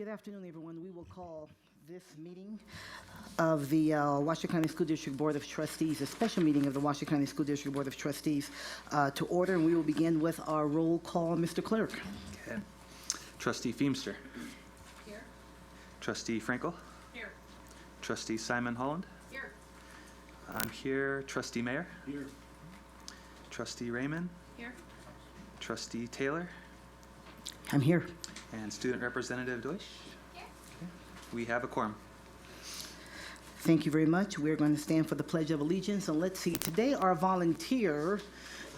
Good afternoon, everyone. We will call this meeting of the Washoe County School District Board of Trustees, a special meeting of the Washoe County School District Board of Trustees, to order, and we will begin with our roll call. Mr. Clerk. Okay. Trustee Feemster. Here. Trustee Frankel. Here. Trustee Simon Holland. Here. I'm here. Trustee Mayer. Here. Trustee Raymond. Here. Trustee Taylor. I'm here. And Student Representative Deutsch. Here. Okay. We have a quorum. Thank you very much. We're going to stand for the Pledge of Allegiance. And let's see, today our volunteer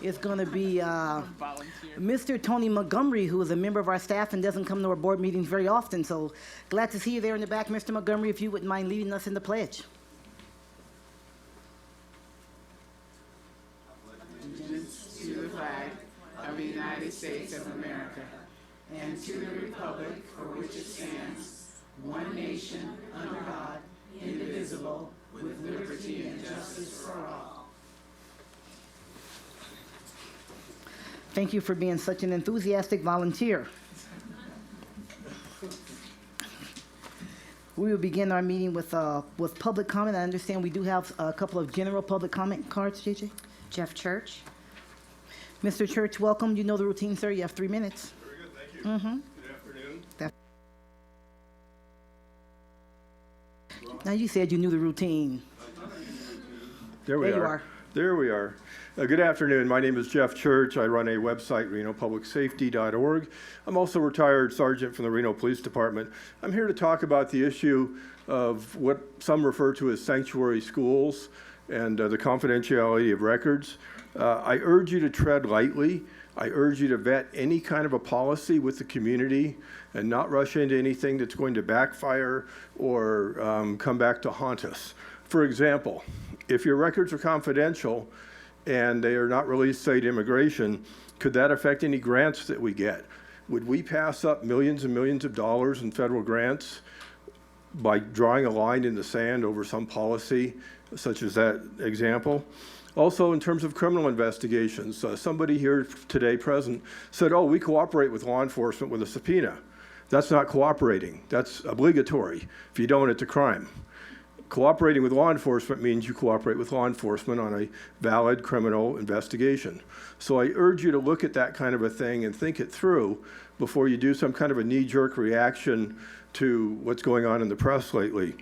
is going to be Mr. Tony Montgomery, who is a member of our staff and doesn't come to our board meetings very often. So glad to see you there in the back, Mr. Montgomery, if you wouldn't mind leading us in the pledge. Allegiance to the flag of the United States of America and to the republic for which it stands, one nation, under God, indivisible, with liberty and justice for all. Thank you for being such an enthusiastic volunteer. We will begin our meeting with public comment. I understand we do have a couple of general public comment cards, JJ. Jeff Church. Mr. Church, welcome. You know the routine, sir. You have 3 minutes. Very good, thank you. Mm-hmm. Good afternoon. Now you said you knew the routine. There we There you are. are. There we are. Good afternoon. My name is Jeff Church. I run a website, RenoPublicSafety.org. I'm also a retired sergeant from the Reno Police Department. I'm here to talk about the issue of what some refer to as sanctuary schools and the confidentiality of records. I urge you to tread lightly. I urge you to vet any kind of a policy with the community and not rush into anything that's going to backfire or come back to haunt us. For example, if your records are confidential and they are not released, say, to immigration, could that affect any grants that we get? Would we pass up millions and millions of dollars in federal grants by drawing a line in the sand over some policy, such as that example? Also, in terms of criminal investigations, somebody here today present said, oh, we cooperate with law enforcement with a subpoena. That's not cooperating. That's obligatory. If you don't, it's a crime. Cooperating with law enforcement means you cooperate with law enforcement on a valid criminal investigation. So I urge you to look at that kind of a thing and think it through before you do some kind of a knee-jerk reaction to what's going on in the press lately.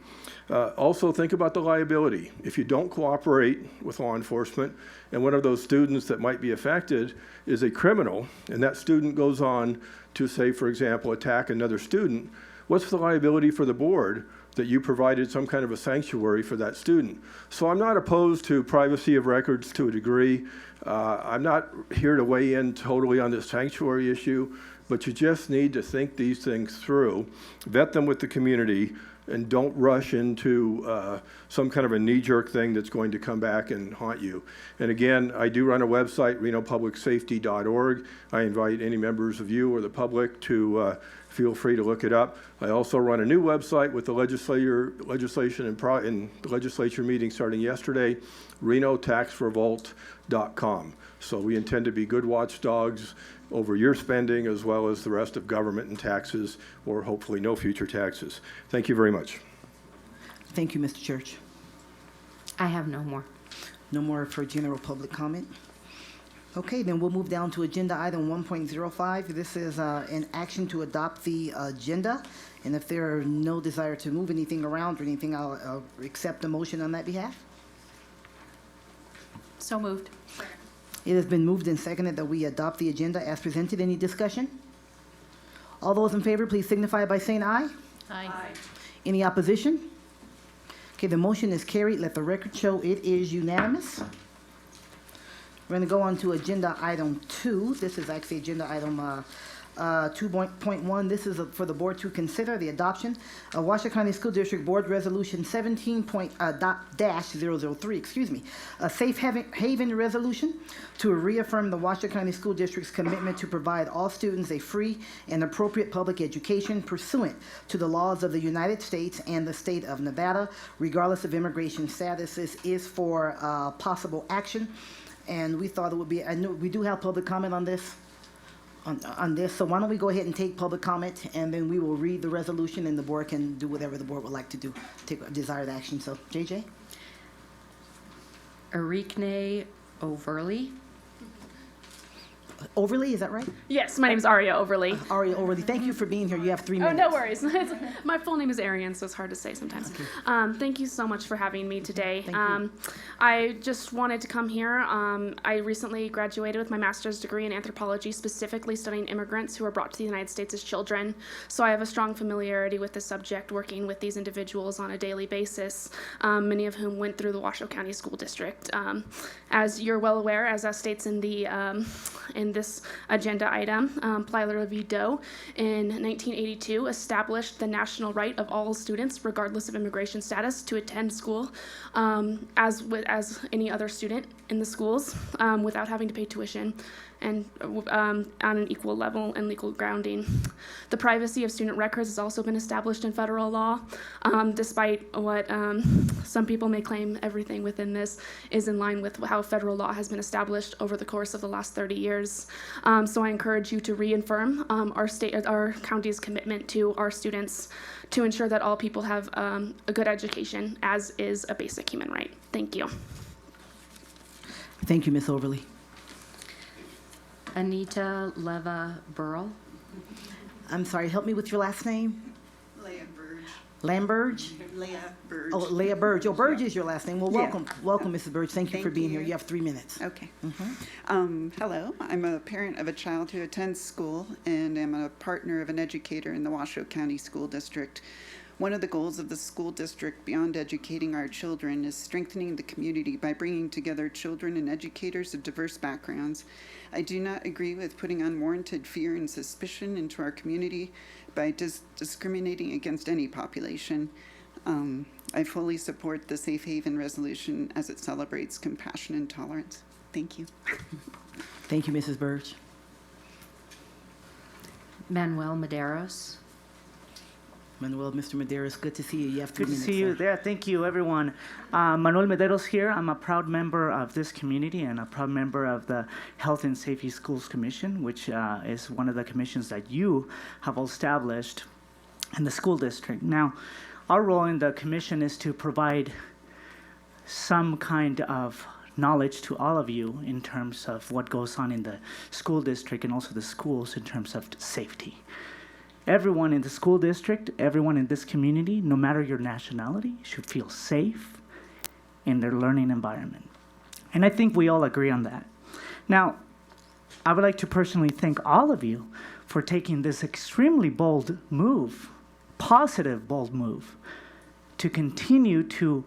Also, think about the liability. If you don't cooperate with law enforcement and one of those students that might be affected is a criminal, and that student goes on to, say, for example, attack another student, what's the liability for the board that you provided some kind of a sanctuary for that student? So I'm not opposed to privacy of records to a degree. I'm not here to weigh in totally on this sanctuary issue, but you just need to think these things through, vet them with the community, and don't rush into some kind of a knee-jerk thing that's going to come back and haunt you. And again, I do run a website, RenoPublicSafety.org. I invite any members of you or the public to feel free to look it up. I also run a new website with the legislation and the legislature meeting starting yesterday, RenoTaxRevolt.com. So we intend to be good watchdogs over your spending as well as the rest of government and taxes, or hopefully no future taxes. Thank you very much. Thank you, Mr. Church. I have no more. No more for general public comment. Okay, then we'll move down to agenda item 1.05. This is an action to adopt the agenda. And if there are no desire to move anything around or anything, I'll accept a motion on that behalf. So moved. It has been moved and seconded that we adopt the agenda as presented. Any discussion? All those in favor, please signify by saying aye. Aye. Any opposition? Okay, the motion is carried. Let the record show it is unanimous. We're going to go on to agenda item 2. This is actually agenda item 2.1. This is for the board to consider the adoption of Washoe County School District Board Resolution 17.003, a safe haven resolution to reaffirm the Washoe County School District's commitment to provide all students a free and appropriate public education pursuant to the laws of the United States and the state of Nevada, regardless of immigration status. This is for possible action, and we thought it would be, I know we do have public comment on this. on this. So why don't we go ahead and take public comment, and then we will read the resolution, and the board can do whatever the board would like to do, take desired action. So, JJ? Arikne Overly. Overly, is that right? Yes, my name is Aria Overly. Ari Overly, thank you for being here. You have 3 Oh, minutes. no worries. My full name is Arian, so it's hard to say sometimes. Thank you so much for having me today. Thank you. I just wanted to come here. I recently graduated with my master's degree in anthropology, specifically studying immigrants who were brought to the United States as children. So I have a strong familiarity with the subject, working with these individuals on a daily basis, many of whom went through the Washoe County School District. As you're well aware, as states in the in this agenda item, Plyler v. Doe in 1982 established the national right of all students, regardless of immigration status, to attend school as any other student in the schools without having to pay tuition and on an equal level and legal grounding. The privacy of student records has also been established in federal law, despite what some people may claim. Everything within this is in line with how federal law has been established over the course of the last 30 years. So I encourage you to reaffirm our county's commitment to our students to ensure that all people have a good education, as is a basic human right. Thank you. Thank you, Ms. Overly. Anita Leva Burrell. I'm sorry, help me with your last name? Leah Burge. Lamberge? Leah Burge. Oh, Leah Burge. Oh, Burge is your last name. Well, Yeah. welcome. Welcome, Mrs. Burge. Thank you for Thank being here. you. You have 3 minutes. Okay. Mm-hmm. Hello, I'm a parent of a child who attends school, and I'm a partner of an educator in the Washoe County School District. One of the goals of the school district, beyond educating our children, is strengthening the community by bringing together children and educators of diverse backgrounds. I do not agree with putting unwarranted fear and suspicion into our community by discriminating against any population. I fully support the Safe Haven resolution as it celebrates compassion and tolerance. Thank you. Thank you, Mrs. Burge. Manuel Medeiros. Manuel, Mr. Medeiros, good to see you. You have 3 Good to minutes. see you sir. there. Thank you, everyone. Manuel Medeiros here. I'm a proud member of this community and a proud member of the Health and Safety Schools Commission, which is one of the commissions that you have established in the school district. Now, our role in the commission is to provide some kind of knowledge to all of you in terms of what goes on in the school district and also the schools in terms of safety. Everyone in the school district, everyone in this community, no matter your nationality, should feel safe in their learning environment. And I think we all agree on that. Now, I would like to personally thank all of you for taking this extremely bold move, positive bold move, to continue to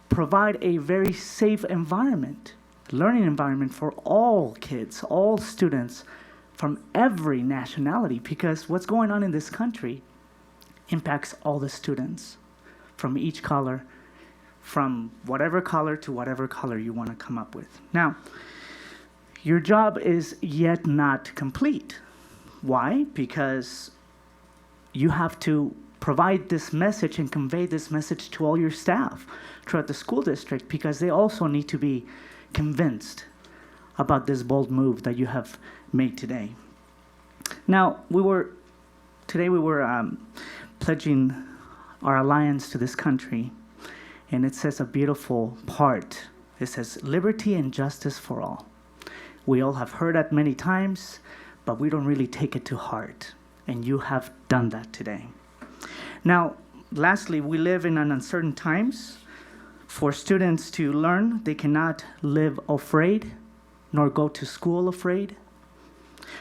provide a very safe environment, learning environment for all kids, all students, from every nationality, because what's going on in this country impacts all the students from each color, from whatever color to whatever color you want to come up with. Now, your job is yet not complete. Why? Because you have to provide this message and convey this message to all your staff throughout the school district, because they also need to be convinced about this bold move that you have made today. Now, we were pledging our alliance to this country, and it says a beautiful part. It says, liberty and justice for all. We all have heard that many times, but we don't really take it to heart, and you have done that today. Now, lastly, we live in an uncertain times. For students to learn, they cannot live afraid, nor go to school afraid.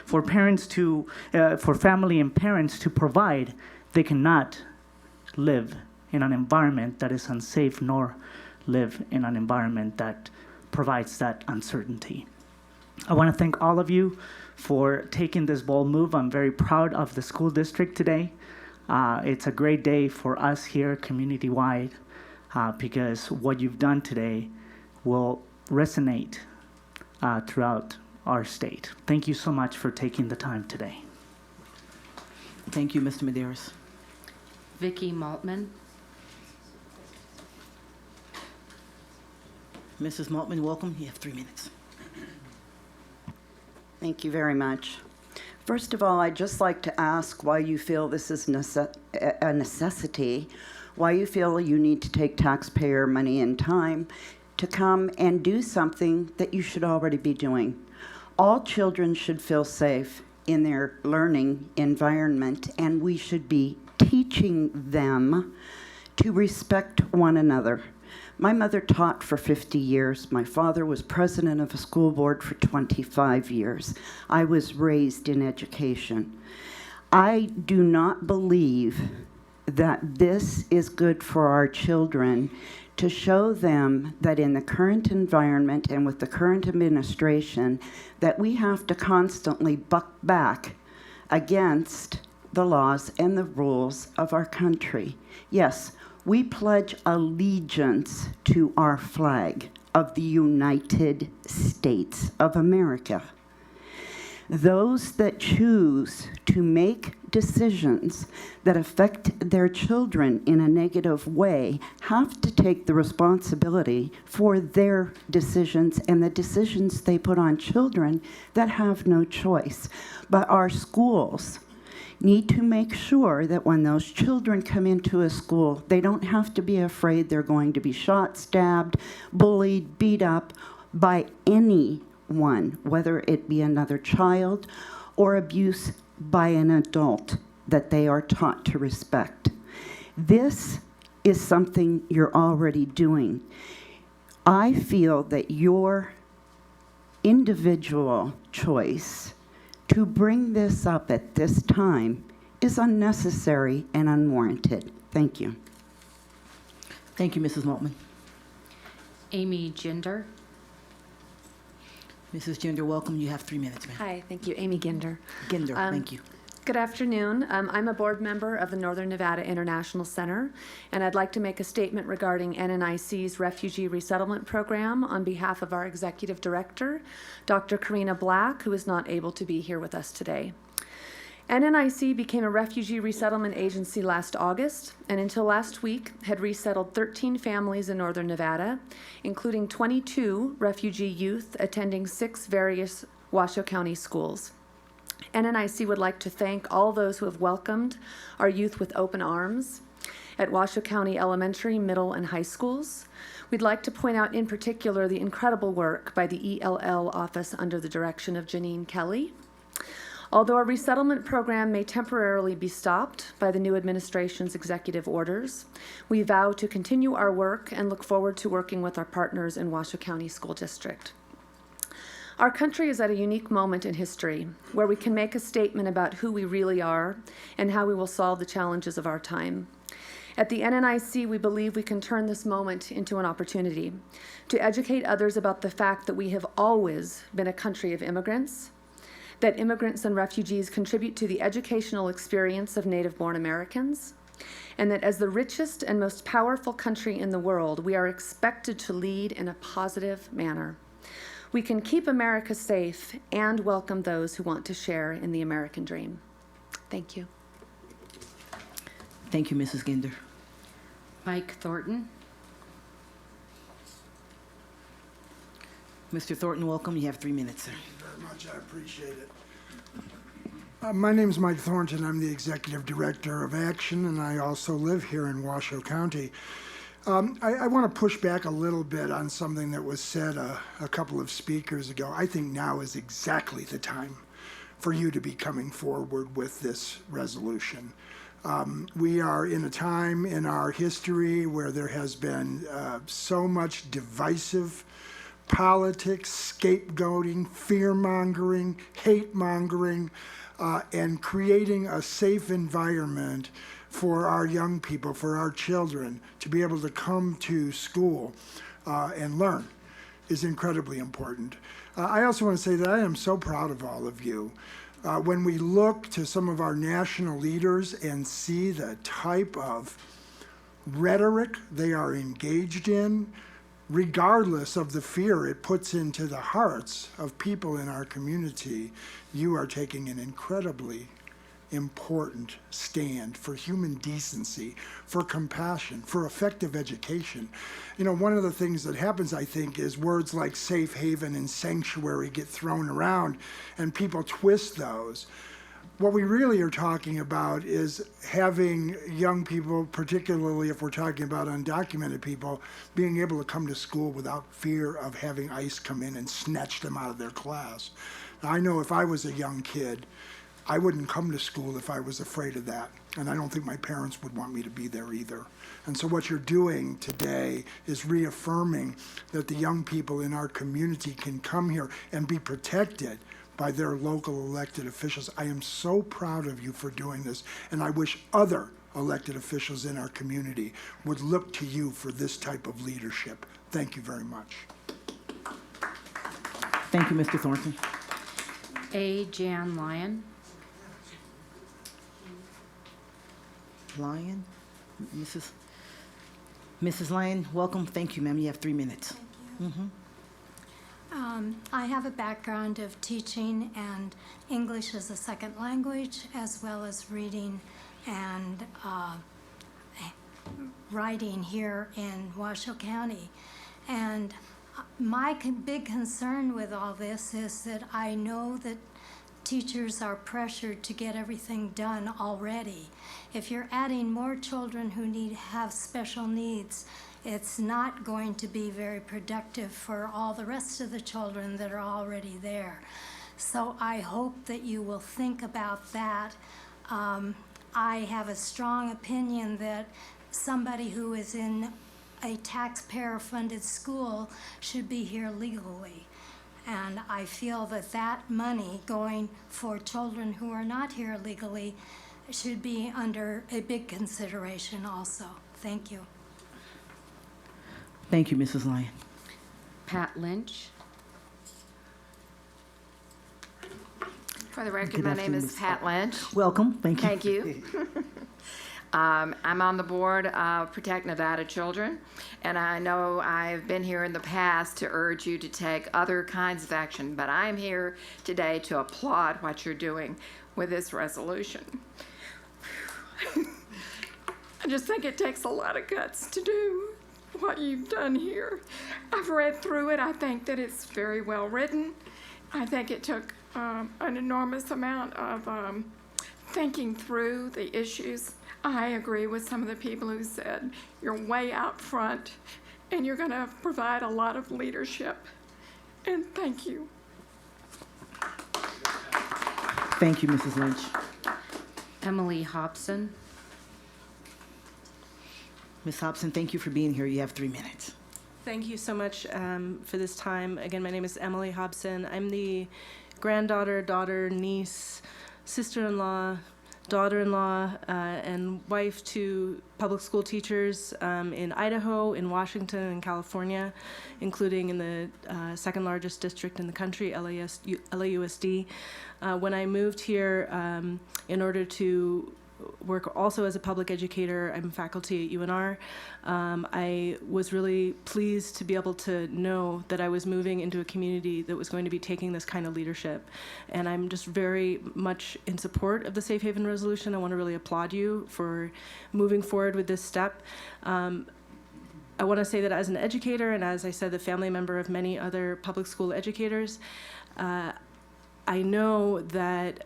For family and parents to provide, they cannot live in an environment that is unsafe, nor live in an environment that provides that uncertainty. I want to thank all of you for taking this bold move. I'm very proud of the school district today. It's a great day for us here community-wide, because what you've done today will resonate throughout our state. Thank you so much for taking the time today. Thank you, Mr. Medeiros. Vicky Maltman. Mrs. Maltman, welcome. You have 3 minutes. Thank you very much. First of all, I'd just like to ask why you feel this is a necessity, why you feel you need to take taxpayer money and time to come and do something that you should already be doing. All children should feel safe in their learning environment, and we should be teaching them to respect one another. My mother taught for 50 years. My father was president of a school board for 25 years. I was raised in education. I do not believe that this is good for our children, to show them that in the current environment and with the current administration, that we have to constantly buck back against the laws and the rules of our country. Yes, we pledge allegiance to our flag of the United States of America. Those that choose to make decisions that affect their children in a negative way have to take the responsibility for their decisions and the decisions they put on children that have no choice. But our schools need to make sure that when those children come into a school, they don't have to be afraid they're going to be shot, stabbed, bullied, beat up by anyone, whether it be another child or abuse by an adult that they are taught to respect. This is something you're already doing. I feel that your individual choice to bring this up at this time is unnecessary and unwarranted. Thank you. Thank you, Mrs. Maltman. Amy Ginder. Mrs. Gender, welcome. You have 3 minutes, ma'am. Hi, thank you. Amy Ginder. Ginder, thank you. Good afternoon. I'm a board member of the Northern Nevada International Center, and I'd like to make a statement regarding NNIC's Refugee Resettlement Program on behalf of our Executive Director, Dr. Karina Black, who is not able to be here with us today. NNIC became a refugee resettlement agency last August, and until last week had resettled 13 families in Northern Nevada, including 22 refugee youth attending 6 various Washoe County schools. NNIC would like to thank all those who have welcomed our youth with open arms at Washoe County elementary, middle, and high schools. We'd like to point out in particular the incredible work by the ELL office under the direction of Janine Kelly. Although our resettlement program may temporarily be stopped by the new administration's executive orders, we vow to continue our work and look forward to working with our partners in Washoe County School District. Our country is at a unique moment in history where we can make a statement about who we really are and how we will solve the challenges of our time. At the NNIC, we believe we can turn this moment into an opportunity to educate others about the fact that we have always been a country of immigrants, that immigrants and refugees contribute to the educational experience of native-born Americans, and that as the richest and most powerful country in the world, we are expected to lead in a positive manner. We can keep America safe and welcome those who want to share in the American dream. Thank you. Thank you, Mrs. Ginder. Mike Thornton. Mr. Thornton, welcome. You have 3 minutes, sir. Thank you very much. I appreciate it. My name is Mike Thornton. I'm the Executive Director of Action, and I also live here in Washoe County. I want to push back a little bit on something that was said a couple of speakers ago. I think now is exactly the time for you to be coming forward with this resolution. We are in a time in our history where there has been so much divisive politics, scapegoating, fear-mongering, hate-mongering, and creating a safe environment for our young people, for our children, to be able to come to school and learn is incredibly important. I also want to say that I am so proud of all of you. When we look to some of our national leaders and see the type of rhetoric they are engaged in, regardless of the fear it puts into the hearts of people in our community, you are taking an incredibly important stand for human decency, for compassion, for effective education. You know, one of the things that happens, I think, is words like safe haven and sanctuary get thrown around and people twist those. What we really are talking about is having young people, particularly if we're talking about undocumented people, being able to come to school without fear of having ICE come in and snatch them out of their class. Now, I know if I was a young kid, I wouldn't come to school if I was afraid of that. And I don't think my parents would want me to be there either. And so what you're doing today is reaffirming that the young people in our community can come here and be protected by their local elected officials. I am so proud of you for doing this, and I wish other elected officials in our community would look to you for this type of leadership. Thank you very much. Thank you, Mr. Thornton. A. Jan Lyon. Lyon, Mrs. Lyon, welcome. Thank you, ma'am. You have 3 minutes. Thank you. I have a background of teaching and English as a second language, as well as reading and writing here in Washoe County. And my big concern with all this is that I know that teachers are pressured to get everything done already. If you're adding more children who have special needs, it's not going to be very productive for all the rest of the children that are already there. So I hope that you will think about that. I have a strong opinion that somebody who is in a taxpayer-funded school should be here legally. And I feel that that money going for children who are not here legally should be under a big consideration also. Thank you. Thank you, Mrs. Lyon. Pat Lynch. For the record, Good my name is afternoon, Pat Lynch. Welcome. Thank you. Thank you. I'm on the board of Protect Nevada Children, and I know I've been here in the past to urge you to take other kinds of action, but I'm here today to applaud what you're doing with this resolution. I just think it takes a lot of guts to do what you've done here. I've read through it. I think that it's very well written. I think it took an enormous amount of thinking through the issues. I agree with some of the people who said you're way out front and you're going to provide a lot of leadership. And thank you. Thank you, Mrs. Lynch. Emily Hobson. Ms. Hobson, thank you for being here. You have 3 minutes. Thank you so much for this time. Again, my name is Emily Hobson. I'm the granddaughter, daughter, niece, sister-in-law, daughter-in-law, and wife to public school teachers in Idaho, in Washington, and California, including in the second largest district in the country, LAUSD. When I moved here in order to work also as a public educator, I'm faculty at UNR. I was really pleased to be able to know that I was moving into a community that was going to be taking this kind of leadership. And I'm just very much in support of the Safe Haven resolution. I want to really applaud you for moving forward with this step. I want to say that as an educator, and as I said, the family member of many other public school educators, I know that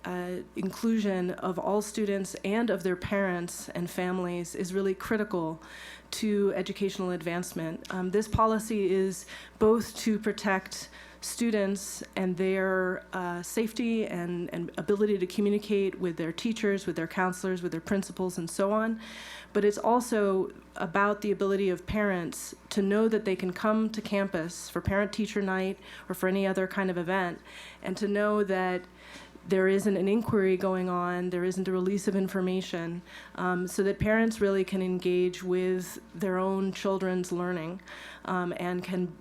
inclusion of all students and of their parents and families is really critical to educational advancement. This policy is both to protect students and their safety and ability to communicate with their teachers, with their counselors, with their principals, and so on. But it's also about the ability of parents to know that they can come to campus for parent-teacher night or for any other kind of event, and to know that there isn't an inquiry going on, there isn't a release of information, so that parents really can engage with their own children's learning and can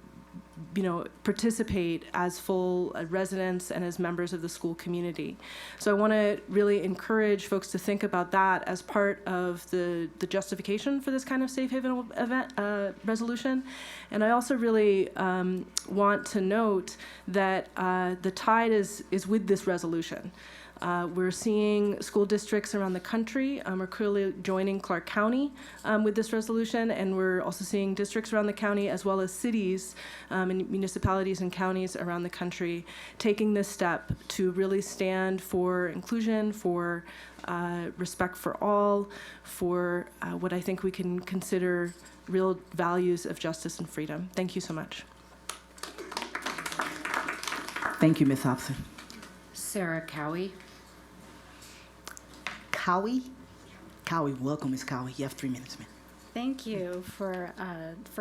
participate as full residents and as members of the school community. So I want to really encourage folks to think about that as part of the justification for this kind of Safe Haven event resolution. And I also really want to note that the tide is with this resolution. We're seeing school districts around the country are clearly joining Clark County with this resolution, and we're also seeing districts around the county as well as cities and municipalities and counties around the country taking this step to really stand for inclusion, for respect for all, for what I think we can consider real values of justice and freedom. Thank you so much. Thank you, Ms. Hobson. Sarah Cowie. Cowie? Cowie, welcome, Ms. Cowie. You have 3 minutes, ma'am. Thank you for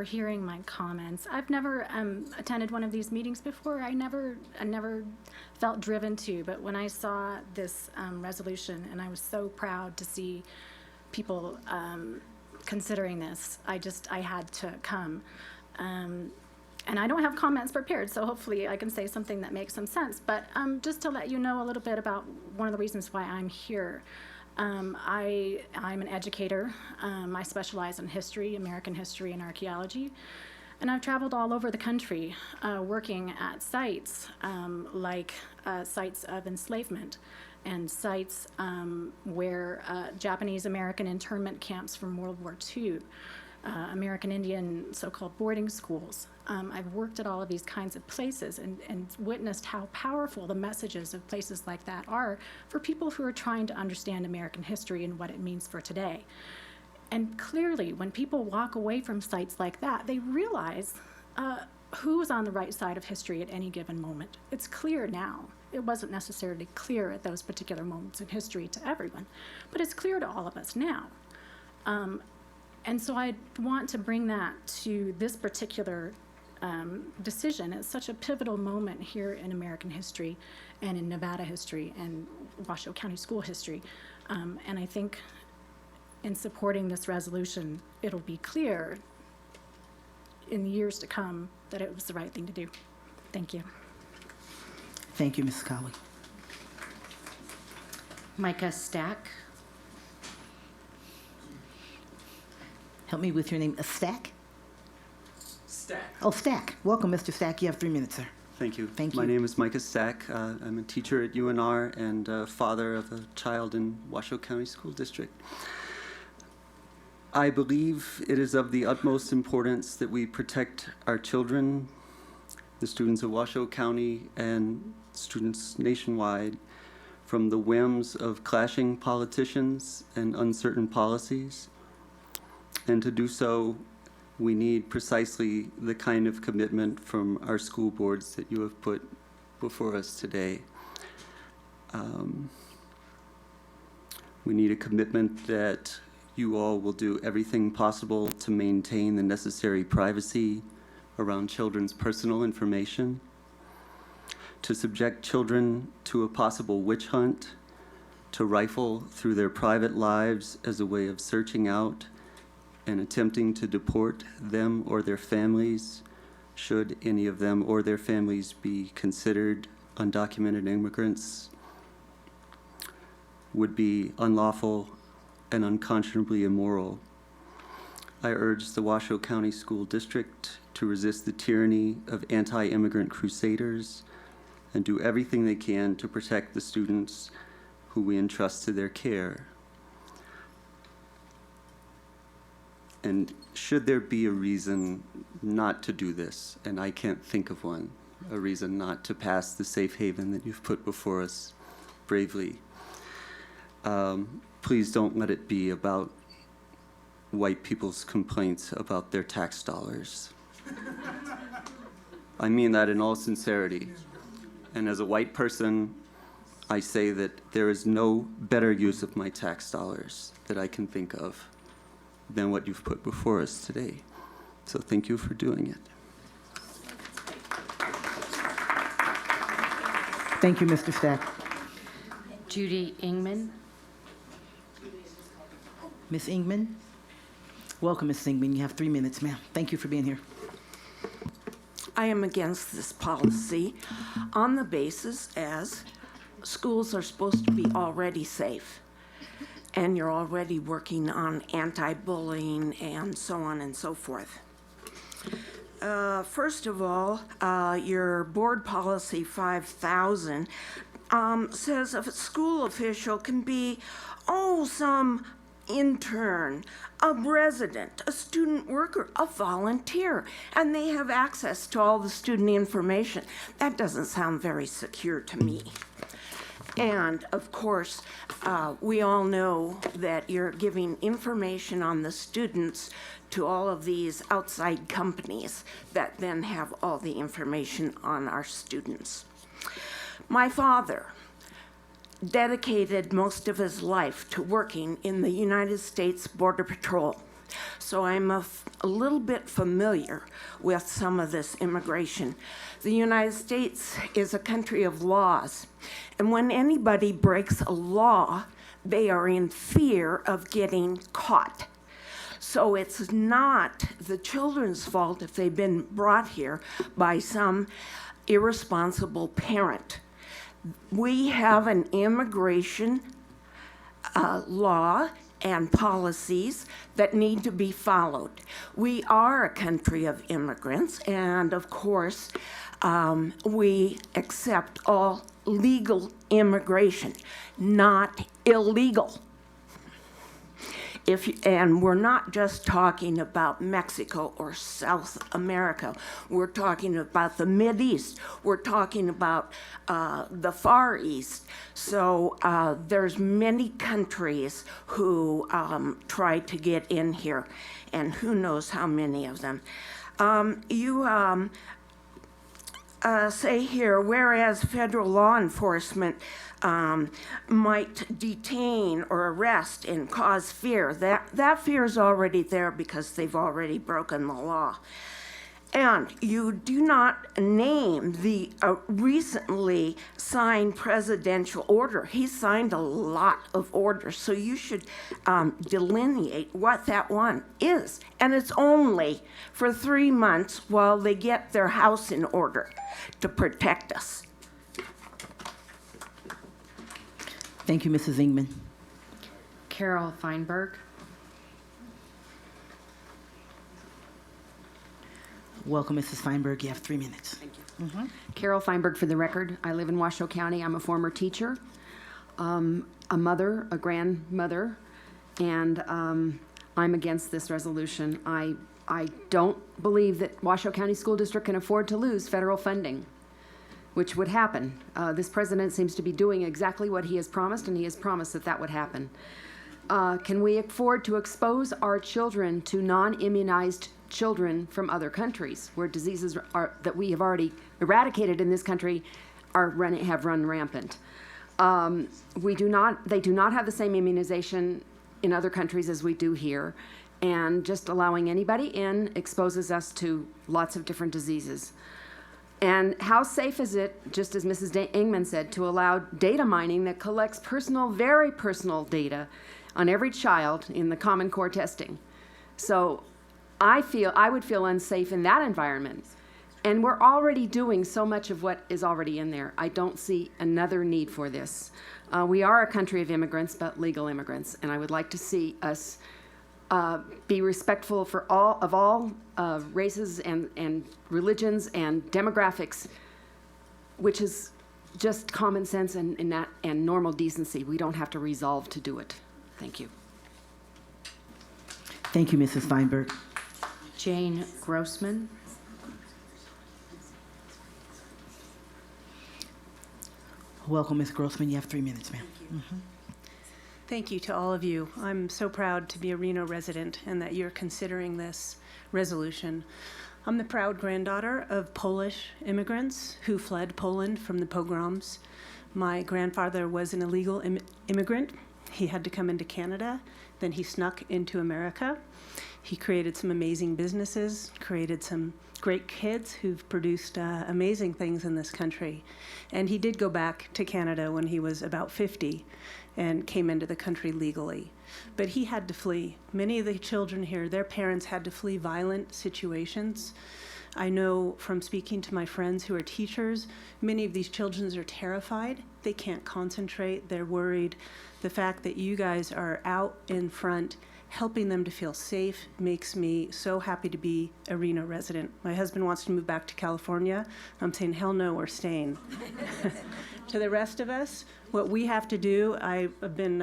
hearing my comments. I've never attended one of these meetings before. I never felt driven to, but when I saw this resolution, and I was so proud to see people considering this, I had to come. And I don't have comments prepared, so hopefully I can say something that makes some sense. But just to let you know a little bit about one of the reasons why I'm here. I'm an educator. I specialize in history, American history, and archaeology. And I've traveled all over the country working at sites like sites of enslavement and sites where Japanese American internment camps from World War II, American Indian so-called boarding schools. I've worked at all of these kinds of places and witnessed how powerful the messages of places like that are for people who are trying to understand American history and what it means for today. And clearly, when people walk away from sites like that, they realize who's on the right side of history at any given moment. It's clear now. It wasn't necessarily clear at those particular moments in history to everyone, but it's clear to all of us now. And so I want to bring that to this particular decision. It's such a pivotal moment here in American history and in Nevada history and Washoe County school history. And I think in supporting this resolution, it'll be clear in the years to come that it was the right thing to do. Thank you. Thank you, Ms. Cowie. Micah Stack. Help me with your name. Stack? Stack. Oh, Stack. Welcome, Mr. Stack. You have 3 minutes, sir. Thank you. Thank My you. name is Micah Stack. I'm a teacher at UNR and father of a child in Washoe County School District. I believe it is of the utmost importance that we protect our children, the students of Washoe County and students nationwide, from the whims of clashing politicians and uncertain policies. And to do so, we need precisely the kind of commitment from our school boards that you have put before us today. We need a commitment that you all will do everything possible to maintain the necessary privacy around children's personal information, to subject children to a possible witch hunt, to rifle through their private lives as a way of searching out and attempting to deport them or their families, should any of them or their families be considered undocumented immigrants, would be unlawful and unconscionably immoral. I urge the Washoe County School District to resist the tyranny of anti-immigrant crusaders and do everything they can to protect the students who we entrust to their care. And should there be a reason not to do this, and I can't think of one, a reason not to pass the safe haven that you've put before us bravely, please don't let it be about white people's complaints about their tax dollars. I mean that in all sincerity. And as a white person, I say that there is no better use of my tax dollars that I can think of than what you've put before us today. So thank you for doing it. Thank you, Mr. Stack. Judy Ingman. Ms. Ingman? Welcome, Ms. Ingman. You have 3 minutes, ma'am. Thank you for being here. I am against this policy on the basis as schools are supposed to be already safe, and you're already working on anti-bullying and so on and so forth. First of all, your board policy 5000 says if a school official can be, some intern, a resident, a student worker, a volunteer, and they have access to all the student information. That doesn't sound very secure to me. And of course, we all know that you're giving information on the students to all of these outside companies that then have all the information on our students. My father dedicated most of his life to working in the United States Border Patrol. So I'm a little bit familiar with some of this immigration. The United States is a country of laws, and when anybody breaks a law, they are in fear of getting caught. So it's not the children's fault if they've been brought here by some irresponsible parent. We have an immigration law and policies that need to be followed. We are a country of immigrants, and of course, we accept all legal immigration, not illegal. And we're not just talking about Mexico or South America. We're talking about the Mideast. We're talking about the Far East. So there's many countries who try to get in here, and who knows how many of them. You say here, whereas federal law enforcement might detain or arrest and cause fear. That fear is already there because they've already broken the law. And you do not name the recently signed presidential order. He signed a lot of orders, so you should delineate what that one is. And it's only for 3 months while they get their house in order to protect us. Thank you, Mrs. Ingman. Carol Feinberg. Welcome, Mrs. Feinberg. You have 3 minutes. Thank you. Carol Feinberg for the record. I live in Washoe County. I'm a former teacher, a mother, a grandmother, and I'm against this resolution. I don't believe that Washoe County School District can afford to lose federal funding, which would happen. This president seems to be doing exactly what he has promised, and he has promised that that would happen. Can we afford to expose our children to non-immunized children from other countries where diseases that we have already eradicated in this country have run rampant? They do not have the same immunization in other countries as we do here, and just allowing anybody in exposes us to lots of different diseases. And how safe is it, just as Mrs. Ingman said, to allow data mining that collects personal, very personal data on every child in the Common Core testing? So I would feel unsafe in that environment. And we're already doing so much of what is already in there. I don't see another need for this. We are a country of immigrants, but legal immigrants, and I would like to see us be respectful for all races and religions and demographics, which is just common sense and normal decency. We don't have to resolve to do it. Thank you. Thank you, Mrs. Feinberg. Jane Grossman. Welcome, Ms. Grossman. You have 3 minutes, ma'am. Thank you to all of you. I'm so proud to be a Reno resident and that you're considering this resolution. I'm the proud granddaughter of Polish immigrants who fled Poland from the pogroms. My grandfather was an illegal immigrant. He had to come into Canada, then he snuck into America. He created some amazing businesses, created some great kids who've produced amazing things in this country. And he did go back to Canada when he was about 50 and came into the country legally. But he had to flee. Many of the children here, their parents had to flee violent situations. I know from speaking to my friends who are teachers, many of these children are terrified. They can't concentrate. They're worried. The fact that you guys are out in front helping them to feel safe makes me so happy to be a Reno resident. My husband wants to move back to California. I'm saying, hell no, we're staying. To the rest of us, what we have to do, I've been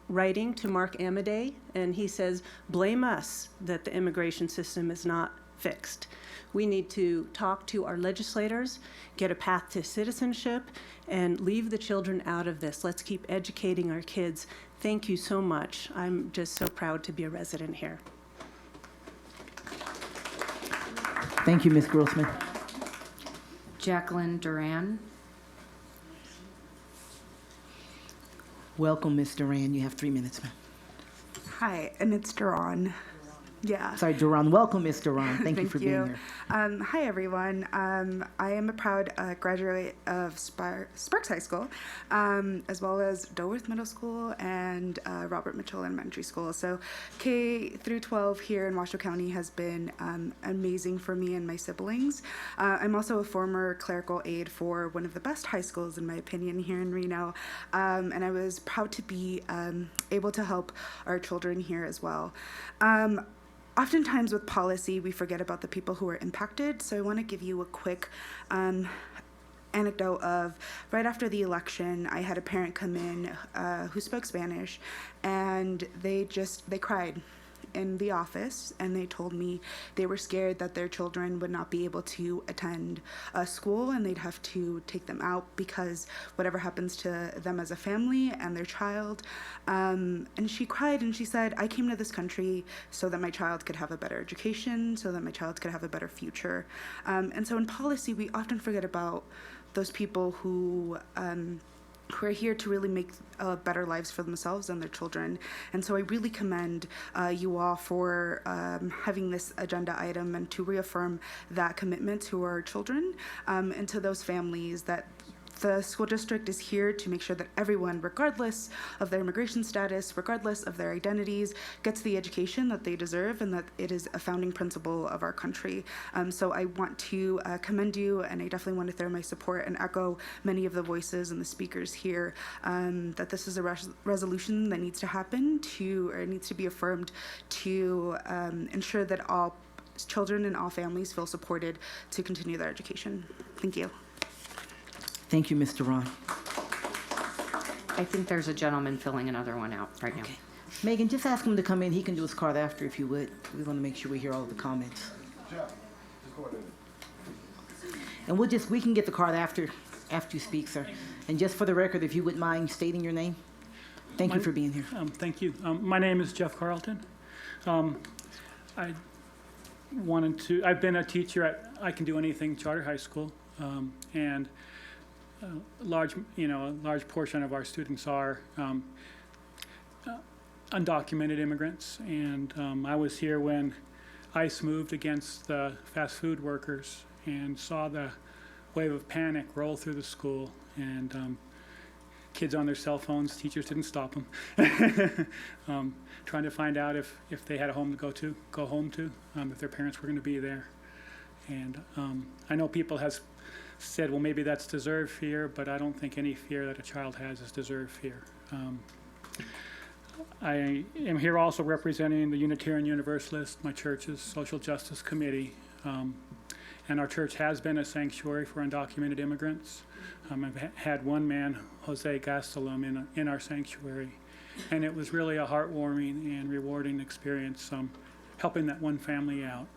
writing to Mark Amadei, and he says, blame us that the immigration system is not fixed. We need to talk to our legislators, get a path to citizenship, and leave the children out of this. Let's keep educating our kids. Thank you so much. I'm just so proud to be a resident here. Thank you, Ms. Grossman. Jacqueline Duran. Welcome, Ms. Duran. You have 3 minutes, ma'am. Hi, and it's Duran. Yeah. Sorry, Duran. Welcome, Ms. Duran. Thank you for being here. Hi, everyone. I am a proud graduate of Sparks High School, as well as Dilworth Middle School and Robert Mitchell Elementary School. So K through 12 here in Washoe County has been amazing for me and my siblings. I'm also a former clerical aide for one of the best high schools, in my opinion, here in Reno. And I was proud to be able to help our children here as well. Oftentimes with policy, we forget about the people who are impacted. So I want to give you a quick anecdote of right after the election, I had a parent come in who spoke Spanish, and they cried in the office, and they told me they were scared that their children would not be able to attend school, and they'd have to take them out because whatever happens to them as a family and their child. And she cried and she said, I came to this country so that my child could have a better education, so that my child could have a better future. And so in policy, we often forget about those people who are here to really make better lives for themselves and their children. And so I really commend you all for having this agenda item and to reaffirm that commitment to our children and to those families, that the school district is here to make sure that everyone, regardless of their immigration status, regardless of their identities, gets the education that they deserve, and that it is a founding principle of our country. So I want to commend you, and I definitely want to throw my support and echo many of the voices and the speakers here, that this is a resolution that needs to happen or needs to be affirmed to ensure that all children and all families feel supported to continue their education. Thank you. Thank you, Mr. Ron. I think there's a gentleman filling another one out right now. Megan, just ask him to come in. He can do his card after, if you would. We want to make sure we hear all of the comments. And we can get the card after you speak, sir. And just for the record, if you wouldn't mind stating your name. Thank you for being here. Thank you. My name is Jeff Carlton. I've been a teacher at I Can Do Anything Charter High School, and a large portion of our students are undocumented immigrants. And I was here when ICE moved against the fast food workers and saw the wave of panic roll through the school, and kids on their cell phones, teachers didn't stop them, trying to find out if they had a home to go home to, if their parents were going to be there. And I know people have said, well, maybe that's deserved fear, but I don't think any fear that a child has is deserved fear. I am here also representing the Unitarian Universalist, my church's Social Justice Committee, and our church has been a sanctuary for undocumented immigrants. I've had one man, Jose Gastelum, in our sanctuary, and it was really a heartwarming and rewarding experience helping that one family out.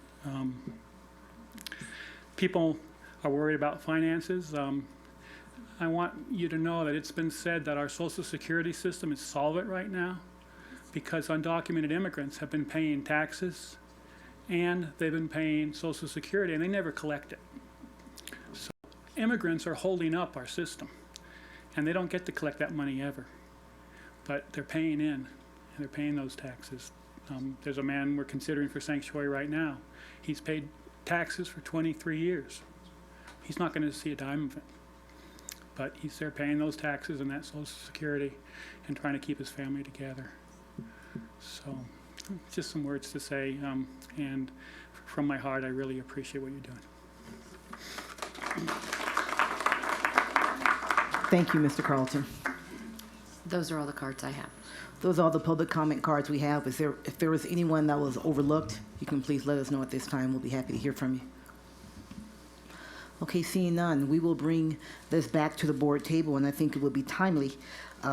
People are worried about finances. I want you to know that it's been said that our Social Security system is solvent right now because undocumented immigrants have been paying taxes and they've been paying Social Security, and they never collect it. So immigrants are holding up our system, and they don't get to collect that money ever. But they're paying in, and they're paying those taxes. There's a man we're considering for sanctuary right now. He's paid taxes for 23 years. He's not going to see a dime of it. But he's there paying those taxes and that Social Security and trying to keep his family together. So just some words to say, and from my heart, I really appreciate what you're doing. Thank you, Mr. Carlton. Those are all the cards I have. Those are all the public comment cards we have. If there was anyone that was overlooked, you can please let us know at this time. We'll be happy to hear from you. Okay, seeing none, we will bring this back to the board table, and I think it will be timely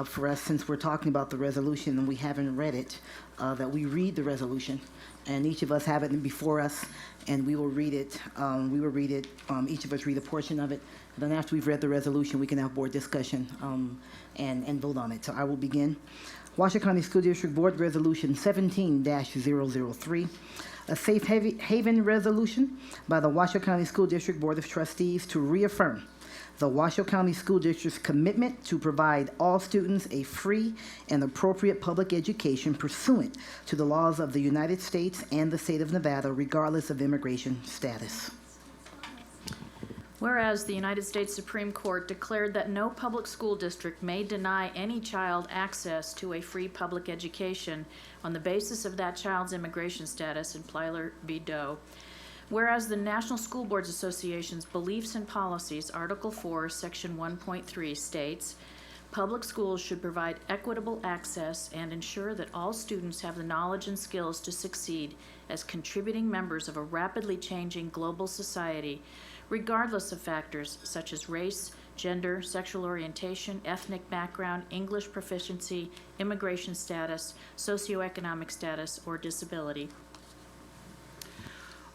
for us, since we're talking about the resolution and we haven't read it, that we read the resolution. And each of us have it before us, and we will read it. Each of us read a portion of it. And then after we've read the resolution, we can have board discussion and vote on it. So I will begin. Washoe County School District Board Resolution 17-003, a safe haven resolution by the Washoe County School District Board of Trustees to reaffirm the Washoe County School District's commitment to provide all students a free and appropriate public education pursuant to the laws of the United States and the state of Nevada, regardless of immigration status. Whereas the United States Supreme Court declared that no public school district may deny any child access to a free public education on the basis of that child's immigration status in Plyler v. Doe. Whereas the National School Boards Association's Beliefs and Policies, Article 4, Section 1.3 states, public schools should provide equitable access and ensure that all students have the knowledge and skills to succeed as contributing members of a rapidly changing global society, regardless of factors such as race, gender, sexual orientation, ethnic background, English proficiency, immigration status, socioeconomic status, or disability.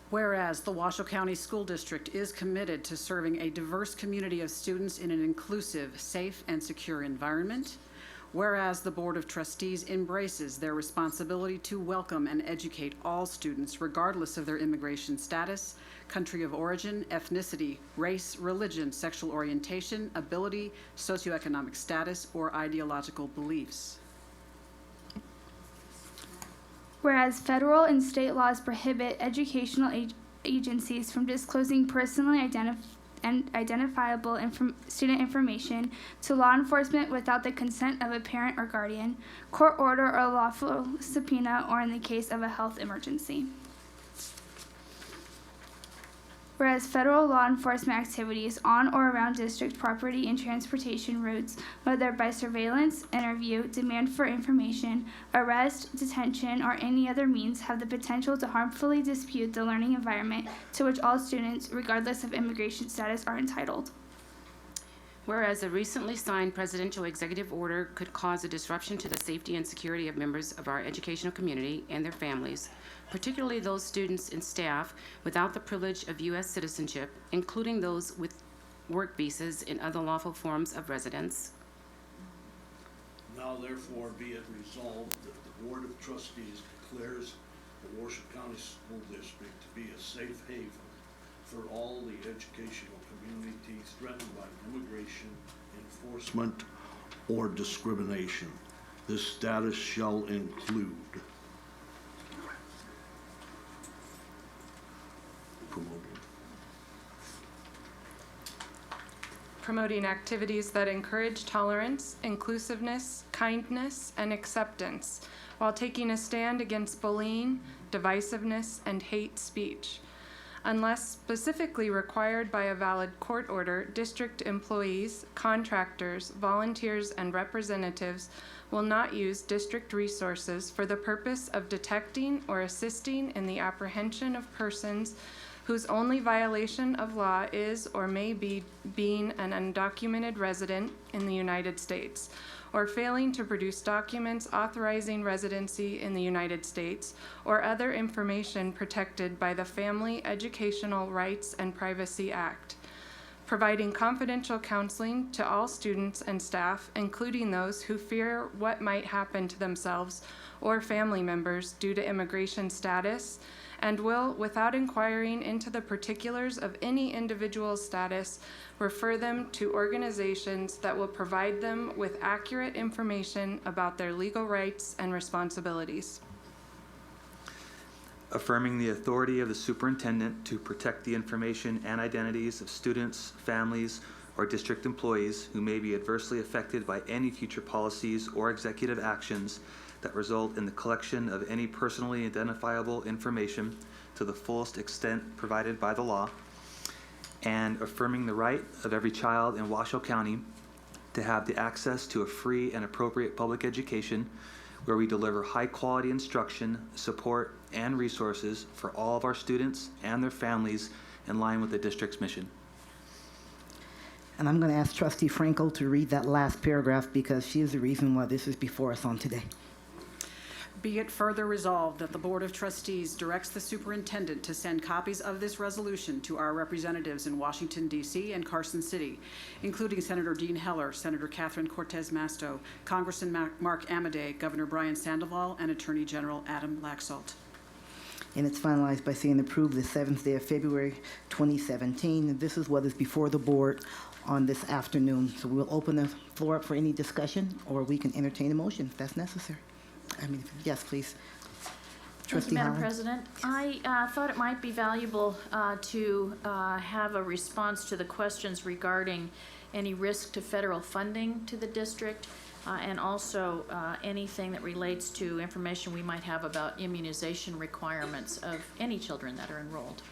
Whereas the Washoe County School District is committed to serving a diverse community of students in an inclusive, safe, and secure environment. Whereas the Board of Trustees embraces their responsibility to welcome and educate all students regardless of their immigration status, country of origin, ethnicity, race, religion, sexual orientation, ability, socioeconomic status, or ideological beliefs. Whereas federal and state laws prohibit educational agencies from disclosing personally identifiable student information to law enforcement without the consent of a parent or guardian, court order, or lawful subpoena, or in the case of a health emergency. Whereas federal law enforcement activities on or around district property and transportation routes, whether by surveillance, interview, demand for information, arrest, detention, or any other means, have the potential to harmfully dispute the learning environment to which all students, regardless of immigration status, are entitled. Whereas a recently signed presidential executive order could cause a disruption to the safety and security of members of our educational community and their families, particularly those students and staff without the privilege of U.S. citizenship, including those with work visas and other lawful forms of residence. Now therefore be it resolved that the Board of Trustees declares the Washoe County School District to be a safe haven for all the educational community threatened by immigration, enforcement, or discrimination. This status shall include promoting activities that encourage tolerance, inclusiveness, kindness, and acceptance, while taking a stand against bullying, divisiveness, and hate speech. Unless specifically required by a valid court order, district employees, contractors, volunteers, and representatives will not use district resources for the purpose of detecting or assisting in the apprehension of persons whose only violation of law is or may be being an undocumented resident in the United States, or failing to produce documents authorizing residency in the United States, or other information protected by the Family Educational Rights and Privacy Act. Providing confidential counseling to all students and staff, including those who fear what might happen to themselves or family members due to immigration status, and will, without inquiring into the particulars of any individual's status, refer them to organizations that will provide them with accurate information about their legal rights and responsibilities. Affirming the authority of the superintendent to protect the information and identities of students, families, or district employees who may be adversely affected by any future policies or executive actions that result in the collection of any personally identifiable information to the fullest extent provided by the law, and affirming the right of every child in Washoe County to have the access to a free and appropriate public education where we deliver high-quality instruction, support, and resources for all of our students and their families in line with the district's mission. And I'm going to ask Trustee Franco to read that last paragraph because she is the reason why this is before us on today. Be it further resolved that the Board of Trustees directs the superintendent to send copies of this resolution to our representatives in Washington, D.C. and Carson City, including Senator Dean Heller, Senator Catherine Cortez Masto, Congressman Mark Amodei, Governor Brian Sandoval, and Attorney General Adam Laxalt. And it's finalized by saying approved the 7th day of February 2017. And this is what is before the board on this afternoon. So we'll open the floor up for any discussion, or we can entertain a motion if that's necessary. Yes, please. Thank you, Madam President. I thought it might be valuable to have a response to the questions regarding any risk to federal funding to the district, and also anything that relates to information we might have about immunization requirements of any children that are enrolled.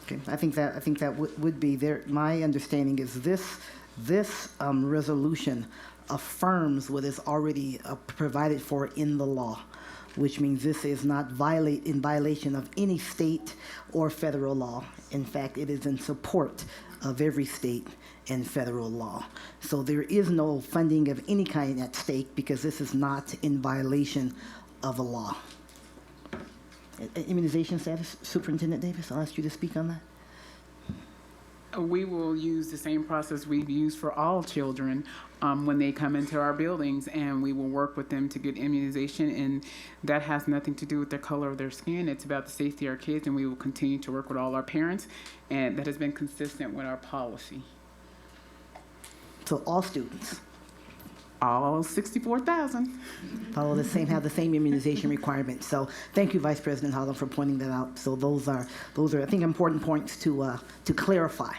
Okay, I think that would be there. My understanding is this resolution affirms what is already provided for in the law, which means this is not in violation of any state or federal law. In fact, it is in support of every state and federal law. So there is no funding of any kind at stake because this is not in violation of a law. Immunization status, Superintendent Davis, I'll ask you to speak on that. We will use the same process we've used for all children when they come into our buildings, and we will work with them to get immunization, and that has nothing to do with the color of their skin. It's about the safety of our kids, and we will continue to work with all our parents, and that has been consistent with our policy. So all students? All 64,000. Have the same immunization requirements. So thank you, Vice President Holland, for pointing that out. So those are I think important points to clarify.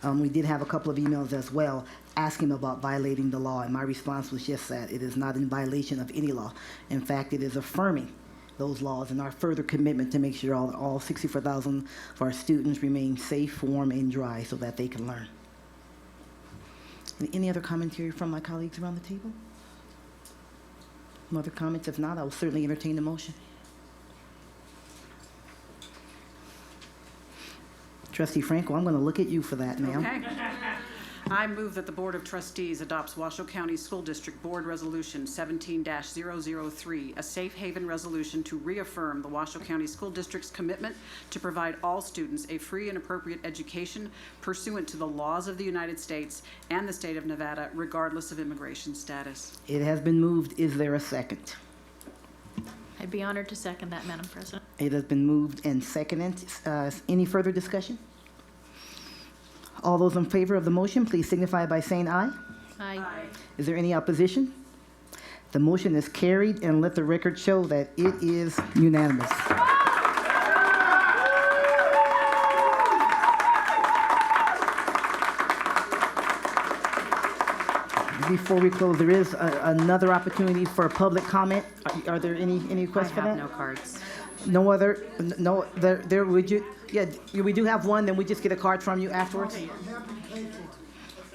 We did have a couple of emails as well asking about violating the law, and my response was just that it is not in violation of any law. In fact, it is affirming those laws and our further commitment to make sure all 64,000 of our students remain safe, warm, and dry so that they can learn. Any other commentary from my colleagues around the table? No other comments? If not, I will certainly entertain the motion. Trustee Franco, I'm going to look at you for that, ma'am. Okay. I move that the Board of Trustees adopts Washoe County School District Board Resolution 17-003, a safe haven resolution to reaffirm the Washoe County School District's commitment to provide all students a free and appropriate education pursuant to the laws of the United States and the state of Nevada, regardless of immigration status. It has been moved. Is there a second? I'd be honored to second that, Madam President. It has been moved and seconded. Any further discussion? All those in favor of the motion, please signify by saying aye. Aye. Is there any opposition? The motion is carried, and let the record show that it is unanimous. Before we close, there is another opportunity for public comment. Are there any requests for that? I have no cards. No other, no, there, would you, yeah, we do have one, then we just get a card from you afterwards?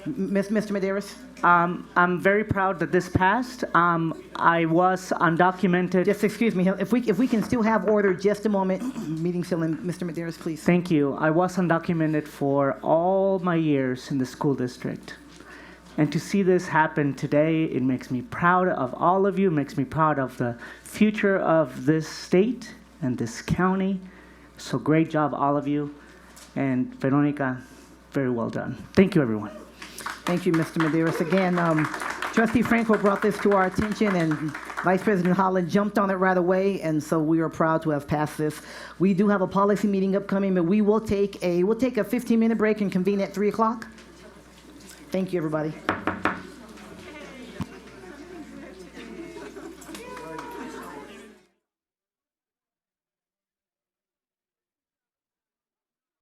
Mr. Medeiros? I'm very proud that this passed. I was undocumented. Just excuse me, if we can still have order, just a moment. Meeting still in. Mr. Medeiros, please. Thank you. I was undocumented for all my years in the school district. And to see this happen today, it makes me proud of all of you, makes me proud of the future of this state and this county. So great job, all of you. And Veronica, very well done. Thank you, everyone. Thank you, Mr. Medeiros. Again, Trustee Franco brought this to our attention, and Vice President Holland jumped on it right away, and so we are proud to have passed this. We do have a policy meeting upcoming, but we will take a 15-minute break and convene at 3 o'clock. Thank you, everybody.